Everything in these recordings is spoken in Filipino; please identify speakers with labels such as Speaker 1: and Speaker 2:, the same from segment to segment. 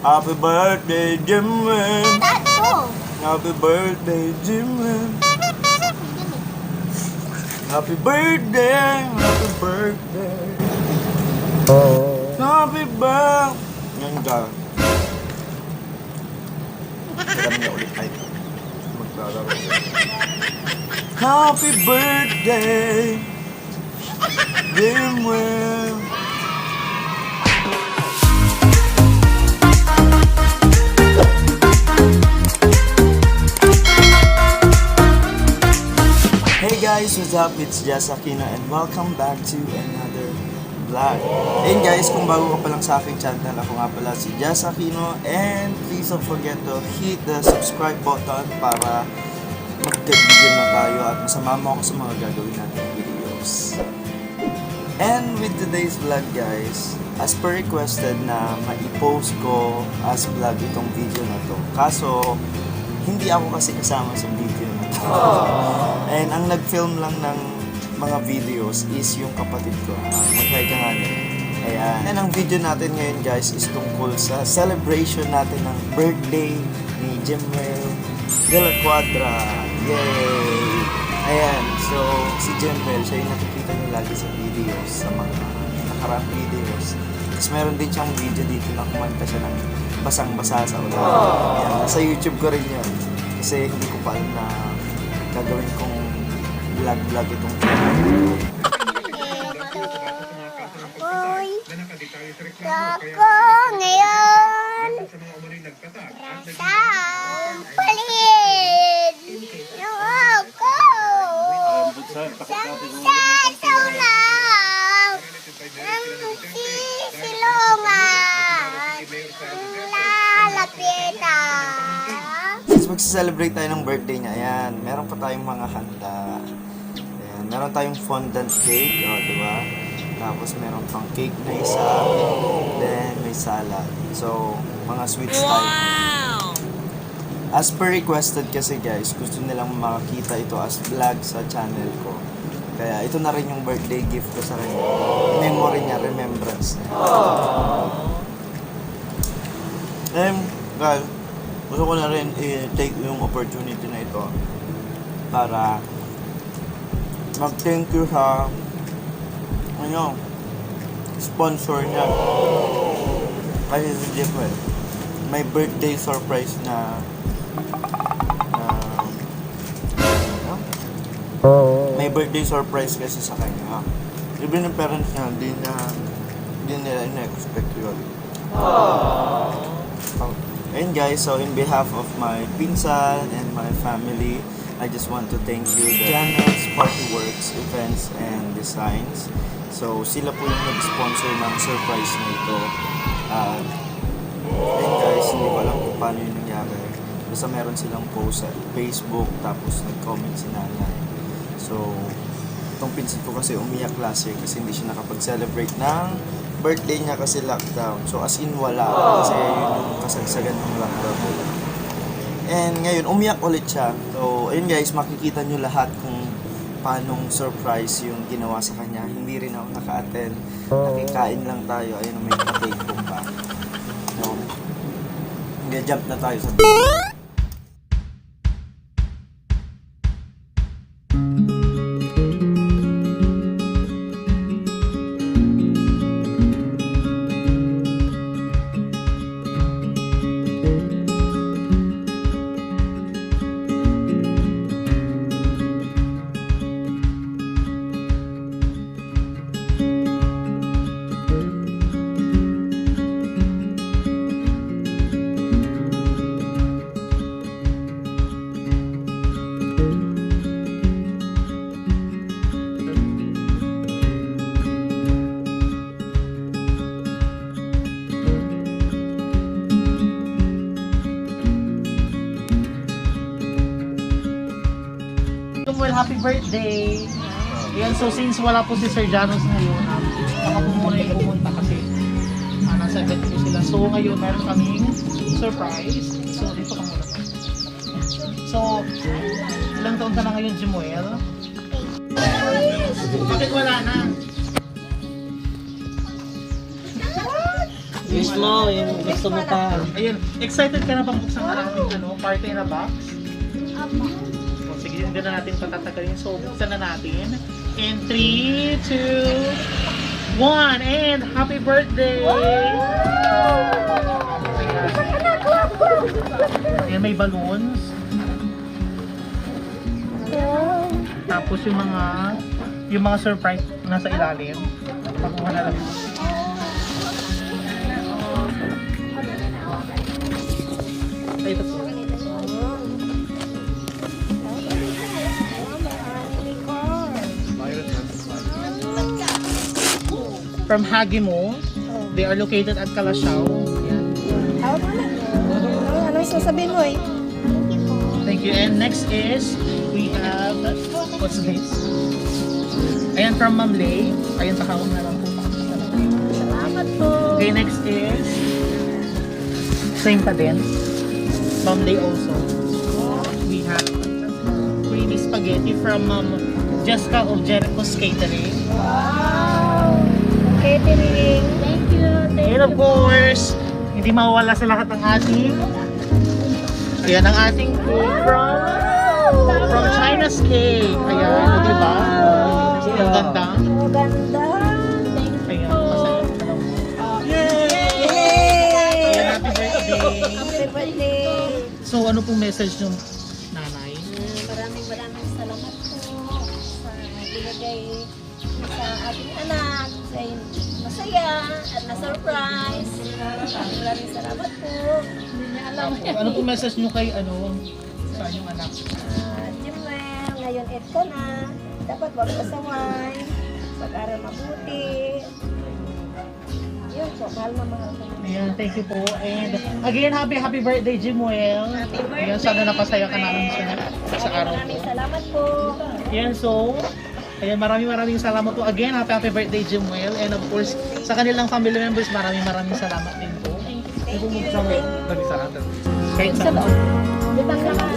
Speaker 1: Happy birthday, Jimmuel.
Speaker 2: Tato.
Speaker 1: Happy birthday, Jimmuel. Happy birthday, happy birthday. Happy birthday. Yan ka. Alam niya ulit tayo. Maglalaro. Happy birthday, Jimmuel. Hey guys, what's up? It's just Aquino and welcome back to another vlog. And guys, kung bago ka pa lang sa aking channel, ako nga pala si Just Aquino, and please don't forget to hit the subscribe button para magkaibigan na tayo at masama ako sa mga gagawin natin videos. And with today's vlog guys, as per requested na maipost ko as vlog itong video na to. Kaso, hindi ako kasi kasama sa video na to. And ang nag-film lang ng mga videos is yung kapatid ko. Mag-try ka nga din. Ayan. And ang video natin ngayon guys is tungkol sa celebration natin ng birthday ni Jimmuel Dela Cuadra. Yay! Ayan. So, si Jimmuel, siya yung nakikita niyo lagi sa videos, sa mga nakaraang videos. Tapos meron din siyang video dito na kumanta siya ng basang-basa sa ulan. Ayan. Nasa YouTube ko rin yun. Kasi hindi ko pa alam na gagawin kong vlog itong
Speaker 2: Ako'y kako ngayon. Rasang palit. Yung ako. Sasaw lang. Ang sisilungan. Lalapitan.
Speaker 1: Since magsa-celebrate tayo ng birthday niya, ayan, meron pa tayong mga handa. Ayan, meron tayong fondant cake, di ba? Tapos meron pang cake na isa, then may salad. So, mga sweets type. As per requested kasi guys, gusto nilang makakita ito as vlog sa channel ko. Kaya ito na rin yung birthday gift ko sa kanya. Memory niya, remembrance niya. Guys, gusto ko na rin i-take yung opportunity na ito para mag-thank you sa sponsor niya. Kasi si Jimmuel, may birthday surprise na may birthday surprise kasi sa kanya. Even yung parents niya, hindi nila in-expect yun. And guys, so in behalf of my pinsan and my family, I just want to thank you the Janus Partyworks Events and Designs. So sila po yung nag-sponsor ng surprise na ito. And guys, hindi ko alam kung paano yung nangyari. Basta meron silang post sa Facebook, tapos nag-comment si nanay. So, itong pinsan ko kasi umiyak last year kasi hindi siya nakapag-celebrate ng birthday niya kasi lockdown. So as in wala kasi yun yung kasagsagan ng lockdown. And ngayon umiyak ulit siya. So ayun guys, makikita nyo lahat kung paanong surprise yung ginawa sa kanya. Hindi rin ako naka-attend. Nakikain lang tayo. Ayun, may pa-take home pa. So, jump na tayo sa video.
Speaker 3: Well, happy birthday! Yan, so since wala po si Sir Janus ngayon, baka po muna yung pumunta kasi nasa event po sila. So ngayon, meron kaming surprise. So dito ka muna. So, ilang taon ka na ngayon, Jimmuel? Bakit wala na?
Speaker 4: Mismo, yung gusto mo pa.
Speaker 3: Ayun, excited ka na bang buksan ang ating party in a box? O, sige, hindi na natin patatagalin. So, buksan na natin. In 3, 2, 1, and happy birthday! Ayan, may balloons. Tapos yung mga surprise nasa ilalim. Pakuha na lang. Ay, ito po. From Hagimo, they are located at Calasiao. Ayan.
Speaker 2: Ano yung sasabihin mo eh?
Speaker 3: Thank you. And next is, we have, what's this? Ayan, from Ma'am Lay. Ayan, pakawag na lang po.
Speaker 2: Salamat po.
Speaker 3: Okay, next is, same pa din. Ma'am Lay also. We have creamy spaghetti from Jessica of Jericho's Catering.
Speaker 2: Wow! Catering. Thank you.
Speaker 3: And of course, hindi mawawala sa lahat ng ating, ayan ang ating cake from China's Cake. Ayan, di ba? Ang ganda.
Speaker 2: Ang ganda.
Speaker 3: Ayan, masaya.
Speaker 2: Yay!
Speaker 3: Ayan, happy birthday.
Speaker 2: Happy birthday.
Speaker 3: So, ano pong message ng nanay?
Speaker 2: Maraming salamat po sa binigay sa ating anak. Sa masaya at na-surprise. Maraming salamat po. Hindi niya alam.
Speaker 3: Ano pong message nyo kay sa inyong anak?
Speaker 2: Jimmuel, ngayon 8 ka na. Dapat wag pasaway. Pag-aral mabuti. Yun po, mahal na mahal ko.
Speaker 3: Ayan, thank you po. And again, happy birthday, Jimmuel.
Speaker 2: Happy birthday.
Speaker 3: Ayan, sana napasaya ka namin sa araw
Speaker 2: Maraming
Speaker 3: ko.
Speaker 2: salamat po.
Speaker 3: Ayan, so, ayan, maraming salamat po. Again, happy birthday, Jimmuel. And of course, sa kanilang family members, maraming salamat din po.
Speaker 2: Thank you.
Speaker 3: Kahit
Speaker 2: Sa
Speaker 3: saan.
Speaker 2: loob. Lubang naman.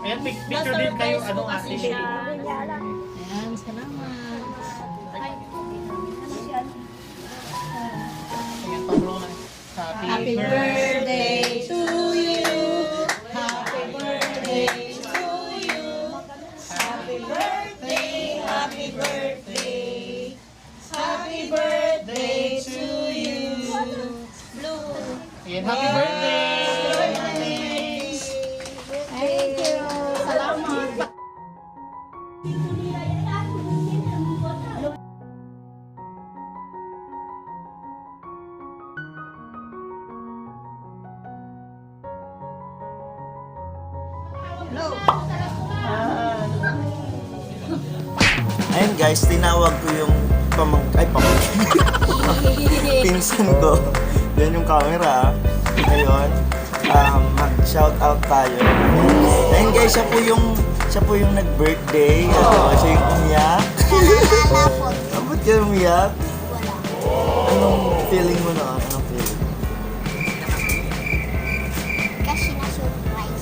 Speaker 3: Ayan, picture din kayo, ate.
Speaker 2: Ayan, salamat.
Speaker 3: Ayan, Pablo na.
Speaker 2: Happy birthday to you. Happy birthday to you. Happy birthday, happy birthday. Happy birthday to you. Blue.
Speaker 3: Ayan, happy birthday!
Speaker 2: Thank you. Salamat.
Speaker 1: Ayun guys, tinawag ko yung pinsan ko. Yan yung camera. Ngayon, mag-shoutout tayo. Ayun guys, siya po yung nag-birthday. Siya yung umiyak. Ba't ka umiyak? Anong feeling mo na? Anong feeling?
Speaker 2: Kasi na-surprise.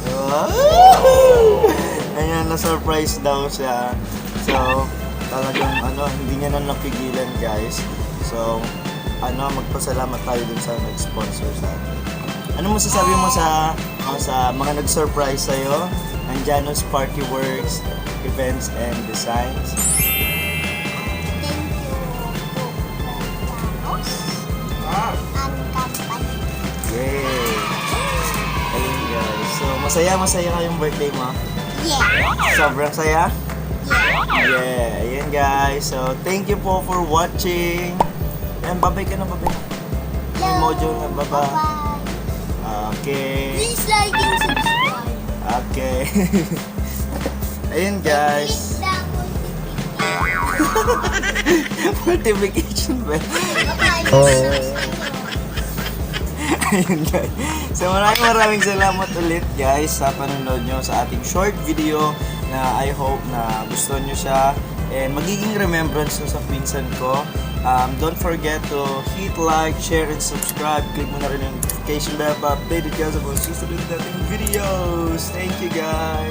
Speaker 1: Ayan, na-surprise daw siya. So, talagang hindi niya na napigilan guys. So, magpasalamat tayo dun sa nag-sponsor sa atin. Ano masasabi mo sa mga nag-surprise sa'yo? Ang Janus Partyworks, Events and Designs.
Speaker 2: Thank you po, Janus and Company.
Speaker 1: Yay! Ayun guys. So, masaya kayong birthday mo?
Speaker 2: Yeah.
Speaker 1: Sobrang saya?
Speaker 2: Yeah.
Speaker 1: Yeah, ayan guys. So, thank you po for watching. Ayan, babay ka na, babay. May mojo na, bye-bye.
Speaker 2: Bye-bye.
Speaker 1: Okay.
Speaker 2: Please like and subscribe.
Speaker 1: Okay. Ayun guys.
Speaker 2: Click the notification.
Speaker 1: Notification ba?
Speaker 2: Bye-bye.
Speaker 4: Oo.
Speaker 1: Ayun guys. So maraming salamat ulit guys sa panonood nyo sa ating short video na I hope na gusto nyo siya and magiging remembrance to sa pinsan ko. Don't forget to hit like, share, and subscribe. Click mo na rin yung notification bell para updated ka sa mga susunod nating videos. Thank you guys!